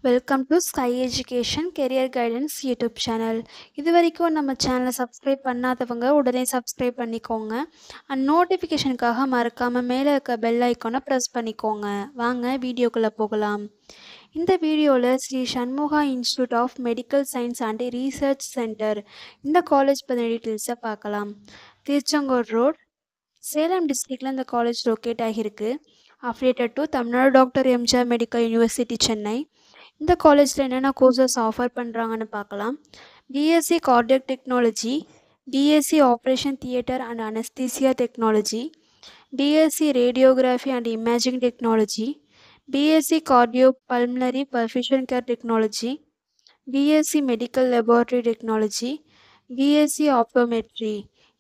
Welcome to sky education career guidance YouTube channel. இது வரைக்கும் நம்ம சேனலை சப்ஸ்கிரைப் பண்ணாதவங்க உடனே சப்ஸ்கிரைப் பண்ணிக்கோங்க. அண்ட் நோட்டிஃபிகேஷனுக்காக மறக்காமல் மேலே இருக்க பெல் ஐக்கானை ப்ரெஸ் பண்ணிக்கோங்க. வாங்க வீடியோக்குள்ளே போகலாம். இந்த வீடியோவில் Sri Shanmuga institute of medical science and research centre இந்த காலேஜ் பற்றின டீட்டெயில்ஸை பார்க்கலாம். திருச்செங்கோடு ரோட், சேலம் டிஸ்ட்ரிக்டில் இந்த காலேஜ் லொக்கேட் ஆகியிருக்கு. Affiliated to Tamil Nadu doctor MGR medical university Chennai. இந்த காலேஜில் என்னென்ன கோர்சஸ் ஆஃபர் பண்ணுறாங்கன்னு பார்க்கலாம். BSc cardiac technology, BSc operation theatre and anaesthesia technology, BSc radiography and imaging technology, BSc cardio pulmonary perfusion care technology, BSc medical laboratory technology, BSc optometry.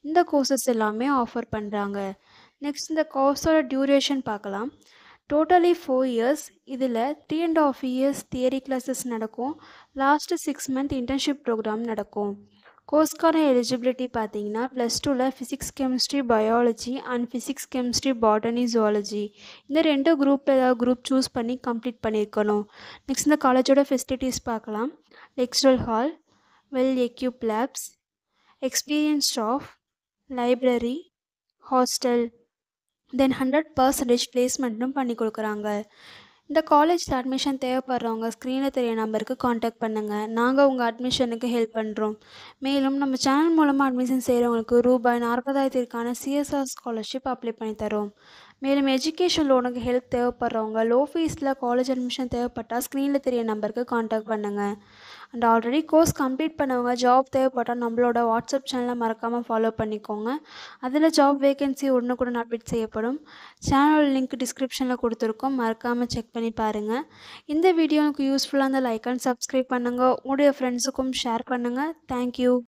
இந்த courses எல்லாமே offer பண்ணுறாங்க. Next இந்த கோர்ஸோட duration பார்க்கலாம். Totally 4 years. இதில் 3.5 years theory classes நடக்கும். Last 6 month internship programme நடக்கும். கோர்ஸ்க்கான எலிஜிபிலிட்டி பார்த்தீங்கன்னா +2ல் physics chemistry biology and physics chemistry botany zoology இந்த 2 குரூப்பில் ஏதாவது குரூப் சூஸ் பண்ணி கம்ப்ளீட் பண்ணியிருக்கணும். நெக்ஸ்ட் இந்த காலேஜோட ஃபெசிலிட்டிஸ் பார்க்கலாம். Lecture hall, well equip labs, experience staff, library, hostel, then 100% பிளேஸ்மெண்ட்டும் பண்ணி கொடுக்குறாங்க. இந்த காலேஜில் அட்மிஷன் தேவைப்படுறவங்க ஸ்க்ரீனில் தெரிய நம்பருக்கு காண்டாக்ட் பண்ணுங்கள். நாங்கள் உங்கள் அட்மிஷனுக்கு ஹெல்ப் பண்ணுறோம். மேலும் நம்ம சேனல் மூலமாக அட்மிஷன் செய்கிறவங்களுக்கு ரூபாய் 40,000 சிஎஸ்ஆர் ஸ்காலர்ஷிப் அப்ளை பண்ணி தரோம். மேலும் எஜுகேஷன் லோனுக்கு ஹெல்ப் தேவைப்படுறவங்க லோ ஃபீஸில் காலேஜ் அட்மிஷன் தேவைப்பட்டால் ஸ்க்ரீனில் தெரிய நம்பருக்கு காண்டாக்ட் பண்ணுங்கள். அண்ட் ஆல்ரெடி கோர்ஸ் கம்ப்ளீட் பண்ணவங்க ஜாப் தேவைப்பட்டால் நம்மளோட வாட்ஸ்அப் சேனலை மறக்காமல் ஃபாலோ பண்ணிக்கோங்க. அதில் ஜாப் வேகன்சி உடனுக்குடன் அப்டேட் செய்யப்படும். சேனல் லிங்க் டிஸ்கிரிப்ஷனில் கொடுத்துருக்கோம், மறக்காமல் செக் பண்ணி பாருங்கள். இந்த வீடியோ எனக்கு யூஸ்ஃபுல்லாக இருந்தால் லைக் அண்ட் சப்ஸ்கிரைப் பண்ணுங்கள். உங்களுடைய ஃப்ரெண்ட்ஸுக்கும் ஷேர் பண்ணுங்கள். தேங்க்யூ.